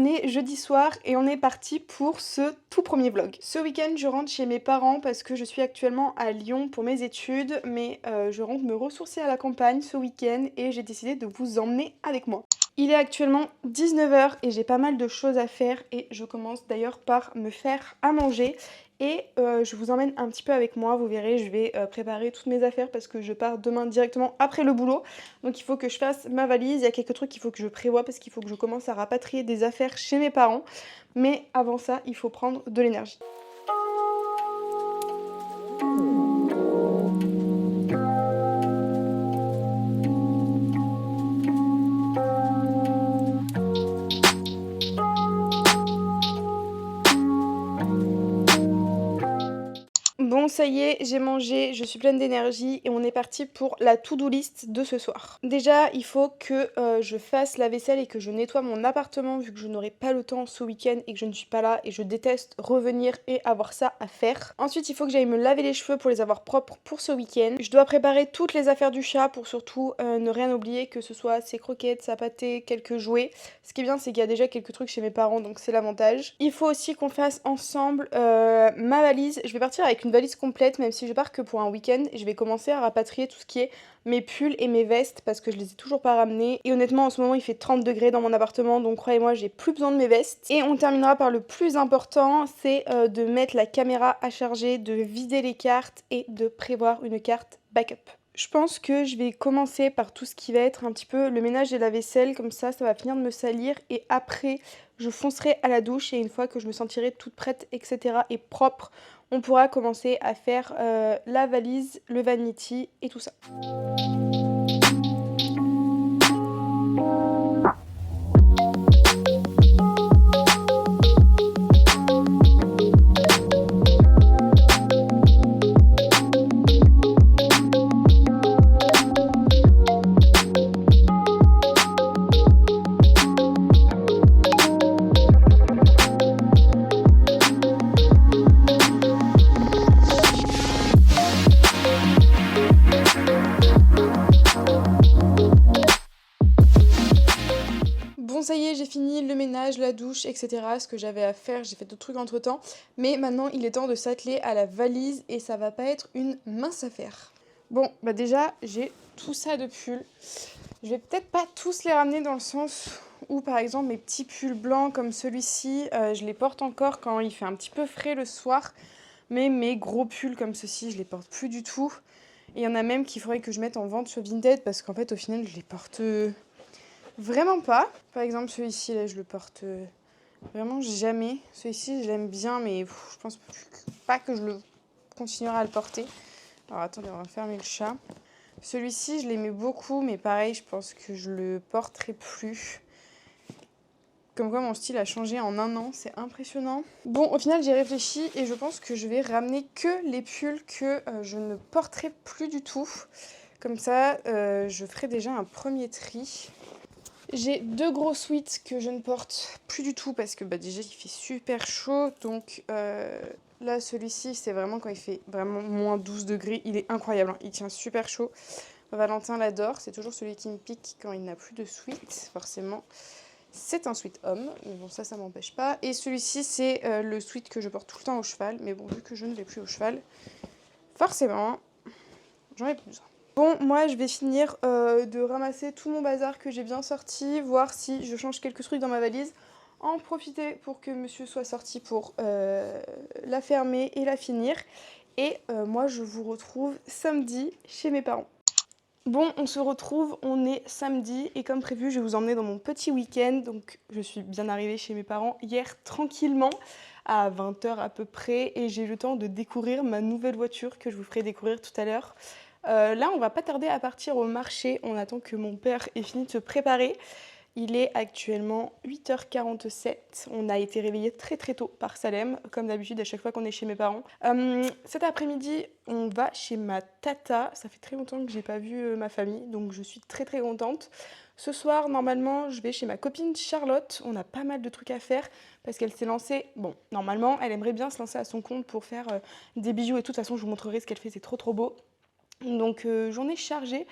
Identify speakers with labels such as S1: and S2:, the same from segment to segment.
S1: on est jeudi soir et on est parti pour ce tout premier vlog. Ce week-end, je rentre chez mes parents parce que je suis actuellement à Lyon pour mes études, mais je rentre me ressourcer à la campagne ce week-end et j'ai décidé de vous emmener avec moi. Il est actuellement 19 h et j'ai pas mal de choses à faire et je commence d'ailleurs par me faire à manger. Et je vous emmène un petit peu avec moi, vous verrez, je vais préparer toutes mes affaires parce que je pars demain directement après le boulot. Donc il faut que je fasse ma valise, il y a quelques trucs qu'il faut que je prévoie parce qu'il faut que je commence à rapatrier des affaires chez mes parents. Mais avant ça, il faut prendre de l'énergie. Bon, ça y est, j'ai mangé, je suis pleine d'énergie et on est parti pour la to-do list de ce soir. Déjà, il faut que je fasse la vaisselle et que je nettoie mon appartement vu que je n'aurai pas le temps ce week-end et que je ne suis pas là et je déteste revenir et avoir ça à faire. Ensuite, il faut que j'aille me laver les cheveux pour les avoir propres pour ce week-end. Je dois préparer toutes les affaires du chat pour surtout ne rien oublier, que ce soit ses croquettes, sa pâtée, quelques jouets. Ce qui est bien, c'est qu'il y a déjà quelques trucs chez mes parents, donc c'est l'avantage. Il faut aussi qu'on fasse ensemble ma valise. Je vais partir avec une valise complète, même si je pars que pour un week-end. Je vais commencer à rapatrier tout ce qui est mes pulls et mes vestes parce que je les ai toujours pas ramenés. Et honnêtement, en ce moment, il fait 30 degrés dans mon appartement, donc croyez-moi, j'ai plus besoin de mes vestes. Et on terminera par le plus important, c'est de mettre la caméra à charger, de vider les cartes et de prévoir une carte backup. Je pense que je vais commencer par tout ce qui va être un petit peu le ménage et la vaisselle, comme ça va finir de me salir et après je foncerai à la douche et une fois que je me sentirai toute prête, etc. et propre, on pourra commencer à faire la valise, le vanity et tout ça. Bon, ça y est, j'ai fini le ménage, la douche, etc. Ce que j'avais à faire, j'ai fait d'autres trucs entre temps. Mais maintenant, il est temps de s'atteler à la valise et ça va pas être une mince affaire. Bon, bah déjà, j'ai tout ça de pulls. Je vais peut-être pas tous les ramener dans le sens où, par exemple, mes petits pulls blancs comme celui-ci, je les porte encore quand il fait un petit peu frais le soir. Mais mes gros pulls comme ceci, je les porte plus du tout. Et il y en a même qu'il faudrait que je mette en vente sur Vinted parce qu'en fait, au final, je les porte vraiment pas. Par exemple, celui-ci, là, je le porte vraiment jamais. Celui-ci, je l'aime bien, mais je pense pas que je le continuerai à le porter. Alors, attendez, on va fermer le chat. Celui-ci, je l'aimais beaucoup, mais pareil, je pense que je le porterai plus. Comme quoi, mon style a changé en un an, c'est impressionnant. Bon, au final, j'ai réfléchi et je pense que je vais ramener que les pulls que je ne porterai plus du tout. Comme ça, je ferai déjà un premier tri. J'ai deux gros sweats que je ne porte plus du tout parce que déjà il fait super chaud. Donc là celui-ci c'est vraiment quand il fait vraiment moins 12 degrés. Il est incroyable, hein. Il tient super chaud. Valentin l'adore, c'est toujours celui qui me pique quand il n'a plus de sweat forcément. C'est un sweat homme, mais bon ça m'empêche pas. Et celui-ci c'est le sweat que je porte tout le temps au cheval. Mais bon vu que je ne vais plus au cheval, forcément j'en ai plus besoin. Bon, moi je vais finir de ramasser tout mon bazar que j'ai bien sorti, voir si je change quelques trucs dans ma valise, en profiter pour que monsieur soit sorti pour la fermer et la finir. Et moi je vous retrouve samedi chez mes parents. Bon, on se retrouve, on est samedi et comme prévu, je vais vous emmener dans mon petit week-end. Donc je suis bien arrivée chez mes parents hier tranquillement à 20 h à peu près et j'ai eu le temps de découvrir ma nouvelle voiture que je vous ferai découvrir tout à l'heure. Là, on va pas tarder à partir au marché. On attend que mon père ait fini de se préparer. Il est actuellement 8 h 47. On a été réveillés très très tôt par Salem, comme d'habitude à chaque fois qu'on est chez mes parents. Cet après-midi, on va chez ma tata. Ça fait très longtemps que j'ai pas vu ma famille, donc je suis très très contente. Ce soir, normalement, je vais chez ma copine Charlotte. On a pas mal de trucs à faire parce qu'elle s'est lancée. Bon, normalement, elle aimerait bien se lancer à son compte pour faire des bijoux et tout. De toute façon, je vous montrerai ce qu'elle fait, c'est trop trop beau. Donc, journée chargée.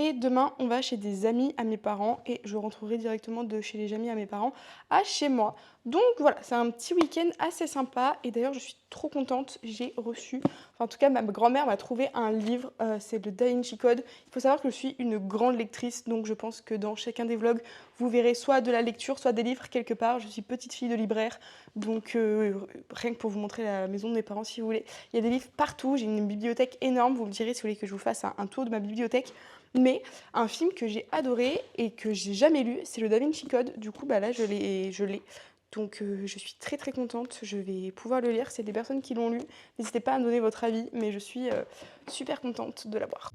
S1: Et demain, on va chez des amis à mes parents et je rentrerai directement de chez les amis à mes parents à chez moi. Donc voilà, c'est un petit week-end assez sympa et d'ailleurs je suis trop contente, j'ai reçu, enfin en tout cas ma grand-mère m'a trouvé un livre, c'est le Da Vinci Code. Il faut savoir que je suis une grande lectrice, donc je pense que dans chacun des vlogs, vous verrez soit de la lecture, soit des livres quelque part. Je suis petite fille de libraire, donc rien que pour vous montrer la maison de mes parents si vous voulez. Il y a des livres partout, j'ai une bibliothèque énorme, vous me direz si vous voulez que je vous fasse un tour de ma bibliothèque. Mais un film que j'ai adoré et que j'ai jamais lu, c'est le Da Vinci Code. Du coup, bah là, je l'ai. Donc je suis très très contente, je vais pouvoir le lire. C'est des personnes qui l'ont lu. N'hésitez pas à me donner votre avis, mais je suis super contente de l'avoir.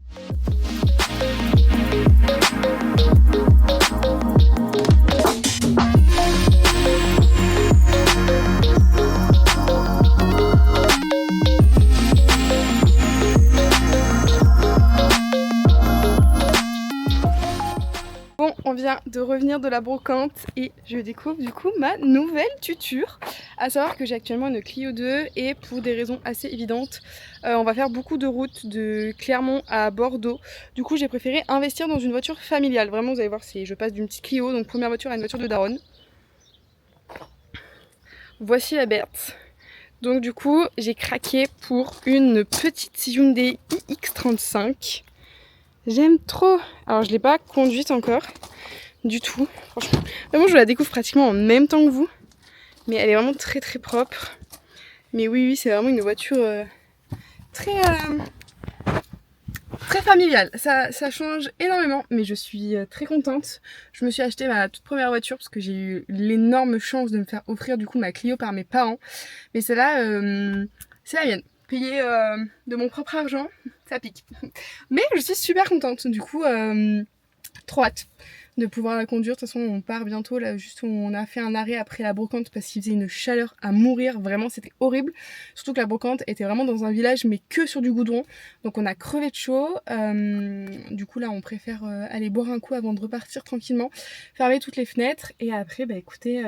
S1: Bon, on vient de revenir de la brocante et je découvre du coup ma nouvelle tuture. À savoir que j'ai actuellement une Clio 2 et pour des raisons assez évidentes, on va faire beaucoup de routes de Clermont à Bordeaux. Du coup, j'ai préféré investir dans une voiture familiale. Vraiment, vous allez voir, je passe d'une petite Clio, donc première voiture, à une voiture de daronne. Voici la bête. Donc du coup, j'ai craqué pour une petite Hyundai iX35. J'aime trop. Alors je l'ai pas conduite encore du tout. Franchement, vraiment je la découvre pratiquement en même temps que vous. Mais elle est vraiment très très propre. Mais oui, c'est vraiment une voiture très familiale. Ça change énormément, mais je suis très contente. Je me suis acheté ma toute première voiture parce que j'ai eu l'énorme chance de me faire offrir du coup ma Clio par mes parents. Mais celle-là, c'est la mienne. Payée de mon propre argent, ça pique. Mais je suis super contente, du coup, trop hâte de pouvoir la conduire. De toute façon, on part bientôt, là, juste où on a fait un arrêt après la brocante parce qu'il faisait une chaleur à mourir, vraiment, c'était horrible. Surtout que la brocante était vraiment dans un village, mais que sur du goudron. Donc on a crevé de chaud. Du coup, là, on préfère aller boire un coup avant de repartir tranquillement, fermer toutes les fenêtres. Et après, bah écoutez,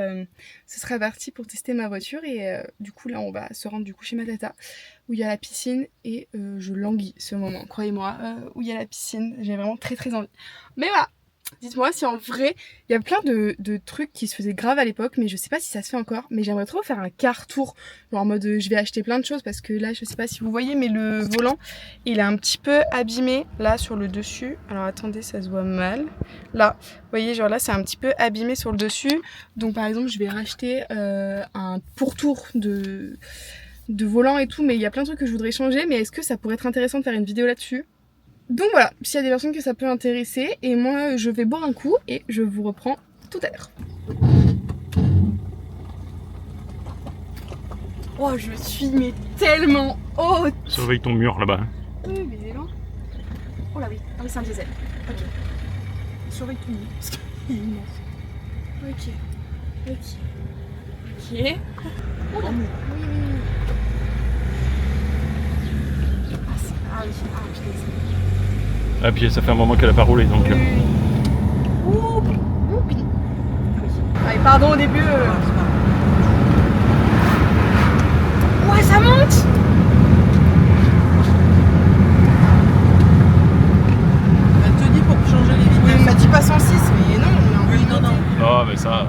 S1: ce sera parti pour tester ma voiture. Et du coup, là, on va se rendre du coup chez ma tata, où il y a la piscine. Et je languis ce moment, croyez-moi, où il y a la piscine. J'ai vraiment très très envie. Mais voilà! Dites-moi si en vrai, il y a plein de trucs qui se faisaient grave à l'époque, mais je sais pas si ça se fait encore. Mais j'aimerais trop faire un car tour, genre en mode je vais acheter plein de choses parce que là, je sais pas si vous voyez, mais le volant, il est un petit peu abîmé là sur le dessus. Alors attendez, ça se voit mal. Là, vous voyez, genre là, c'est un petit peu abîmé sur le dessus. Donc par exemple, je vais racheter un pourtour de volant et tout, mais il y a plein de trucs que je voudrais changer. Mais est-ce que ça pourrait être intéressant de faire une vidéo là-dessus? Donc voilà, s'il y a des personnes que ça peut intéresser, et moi je vais boire un coup et je vous reprends tout à l'heure. Oh, je suis mais tellement haute.
S2: Surveille ton mur là-bas.
S1: Oui, mais il est lent. Oh là oui, ah oui, c'est un diesel. Ok. Surveille ton mur parce qu'il est immense. Ok. Oh là. Oui. Ah oui, putain.
S2: Ah puis ça fait un moment qu'elle a pas roulé donc.
S1: Ouh. Allez, pardon au début. Ouais, ça monte.
S3: Elle te dit pour changer les vitesses.
S1: Elle m'a dit pas 106, mais non, on est en
S3: Oui, non.
S2: Ah mais ça.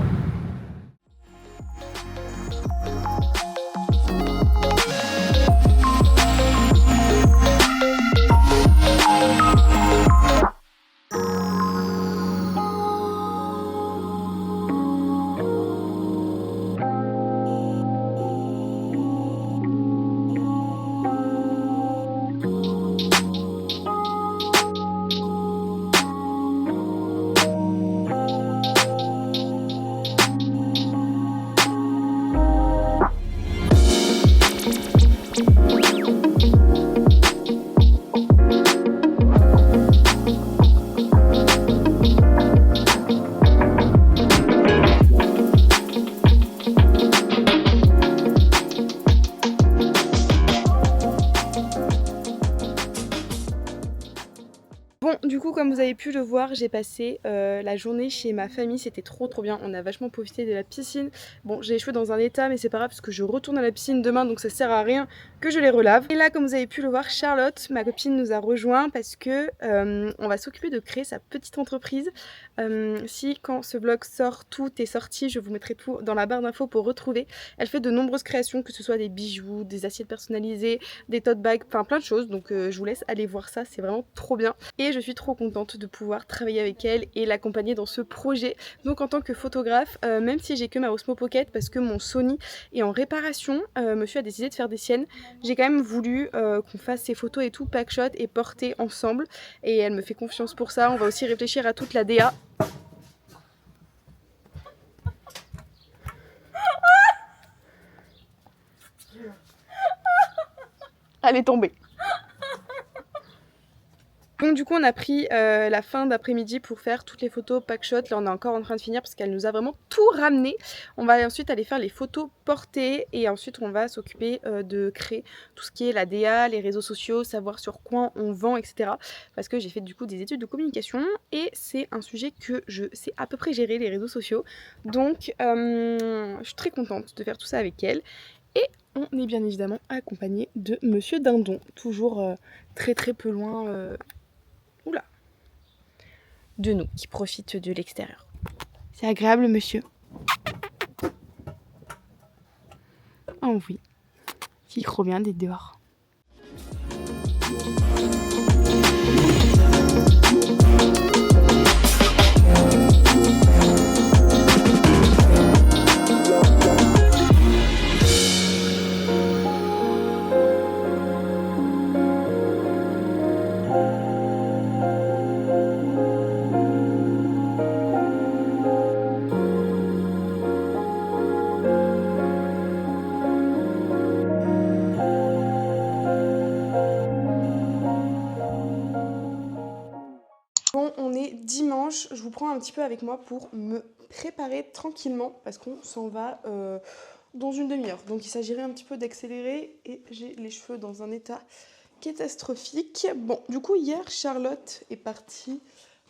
S1: comme vous avez pu le voir, j'ai passé la journée chez ma famille, c'était trop bien, on a vachement profité de la piscine. Bon, j'ai les cheveux dans un état mais c'est pas grave parce que je retourne à la piscine demain donc ça sert à rien que je les relave. Et là comme vous avez pu le voir, Charlotte, ma copine, nous a rejoint parce que on va s'occuper de créer sa petite entreprise. Si quand ce vlog sort, tout est sorti, je vous mettrai tout dans la barre d'infos pour retrouver. Elle fait de nombreuses créations, que ce soit des bijoux, des assiettes personnalisées, des tote bags, enfin plein de choses, donc je vous laisse aller voir ça, c'est vraiment trop bien. Et je suis trop contente de pouvoir travailler avec elle et l'accompagner dans ce projet. Donc en tant que photographe, même si j'ai que ma Osmo Pocket parce que mon Sony est en réparation, monsieur a décidé de faire des siennes, j'ai quand même voulu qu'on fasse ces photos et tout packshot et porter ensemble, et elle me fait confiance pour ça. On va aussi réfléchir à toute la DA. Elle est tombée. Donc du coup on a pris la fin d'après-midi pour faire toutes les photos packshot. Là on est encore en train de finir parce qu'elle nous a vraiment tout ramené. On va ensuite aller faire les photos portées et ensuite on va s'occuper de créer tout ce qui est la DA, les réseaux sociaux, savoir sur quoi on vend, etc. Parce que j'ai fait du coup des études de communication et c'est un sujet que je sais à peu près gérer, les réseaux sociaux. Donc je suis très contente de faire tout ça avec elle. Et on est bien évidemment accompagné de Monsieur Dindon, toujours très peu loin de nous, qui profite de l'extérieur. C'est agréable, monsieur? Oh oui, c'est trop bien d'être dehors. Bon, on est dimanche, je vous prends un petit peu avec moi pour me préparer tranquillement parce qu'on s'en va dans une demi-heure. Donc il s'agirait un petit peu d'accélérer et j'ai les cheveux dans un état catastrophique. Bon, du coup hier Charlotte est partie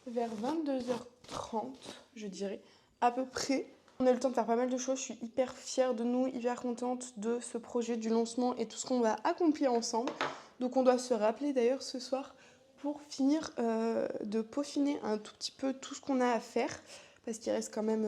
S1: vers 22h30, je dirais, à peu près. On a eu le temps de faire pas mal de choses, je suis hyper fière de nous, hyper contente de ce projet du lancement et tout ce qu'on va accomplir ensemble. Donc on doit se rappeler d'ailleurs ce soir pour finir de peaufiner un tout petit peu tout ce qu'on a à faire, parce qu'il reste quand même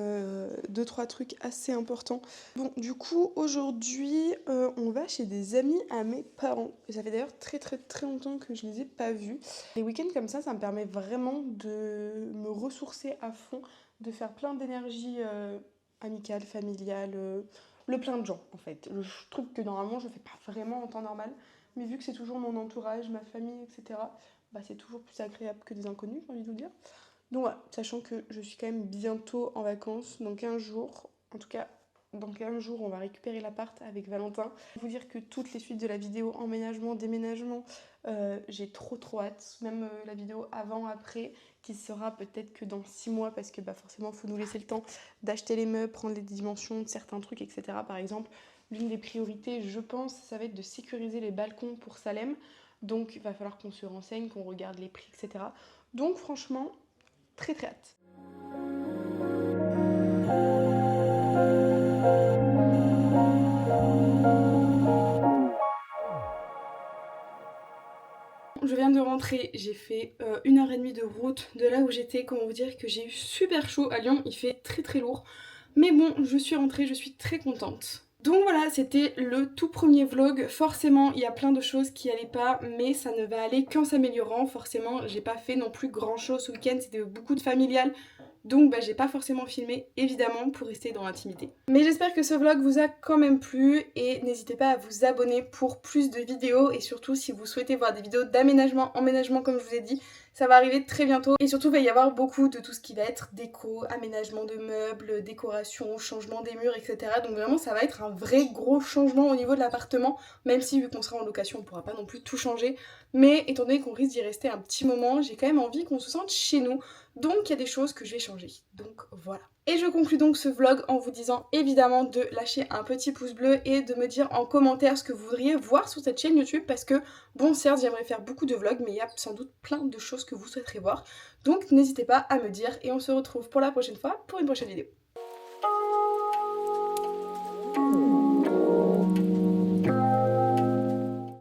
S1: 2-3 trucs assez importants. Bon, du coup, aujourd'hui, on va chez des amis à mes parents. Et ça fait d'ailleurs très longtemps que je les ai pas vus. Les week-ends comme ça me permet vraiment de me ressourcer à fond, de faire plein d'énergie amicale, familiale, le plein de gens en fait. Je trouve que normalement je fais pas vraiment en temps normal, mais vu que c'est toujours mon entourage, ma famille, etc., bah, c'est toujours plus agréable que des inconnus, j'ai envie de vous dire. Donc voilà, sachant que je suis quand même bientôt en vacances, dans 15 jours, en tout cas dans 15 jours on va récupérer l'appart avec Valentin. Je vais vous dire que toutes les suites de la vidéo emménagement, déménagement, j'ai trop hâte, même la vidéo avant, après, qui sera peut-être que dans 6 mois parce que bah, forcément il faut nous laisser le temps d'acheter les meubles, prendre les dimensions de certains trucs, etc. Par exemple, l'une des priorités, je pense, ça va être de sécuriser les balcons pour Salem. Donc il va falloir qu'on se renseigne, qu'on regarde les prix, etc. Donc franchement, très hâte. Je viens de rentrer, j'ai fait 1h30 de route de là où j'étais. Comment vous dire que j'ai eu super chaud à Lyon, il fait très lourd. Mais bon, je suis rentrée, je suis très contente. Donc voilà, c'était le tout premier vlog. Forcément, il y a plein de choses qui allaient pas, mais ça ne va aller qu'en s'améliorant. Forcément, j'ai pas fait non plus grand chose ce week-end, c'était beaucoup de familial. Donc bah, j'ai pas forcément filmé, évidemment, pour rester dans l'intimité. Mais j'espère que ce vlog vous a quand même plu et n'hésitez pas à vous abonner pour plus de vidéos. Et surtout, si vous souhaitez voir des vidéos d'aménagement, emménagement comme je vous ai dit, ça va arriver très bientôt. Et surtout, il va y avoir beaucoup de tout ce qui va être déco, aménagement de meubles, décoration, changement des murs, etc. Donc vraiment, ça va être un vrai gros changement au niveau de l'appartement. Même si, vu qu'on sera en location, on pourra pas non plus tout changer. Mais étant donné qu'on risque d'y rester un petit moment, j'ai quand même envie qu'on se sente chez nous. Donc il y a des choses que je vais changer. Donc voilà. Et je conclue donc ce vlog en vous disant évidemment de lâcher un petit pouce bleu et de me dire en commentaire ce que vous voudriez voir sur cette chaîne YouTube, parce que Bon, certes, j'aimerais faire beaucoup de vlogs, mais il y a sans doute plein de choses que vous souhaiterez voir. Donc n'hésitez pas à me dire et on se retrouve pour la prochaine fois pour une prochaine vidéo.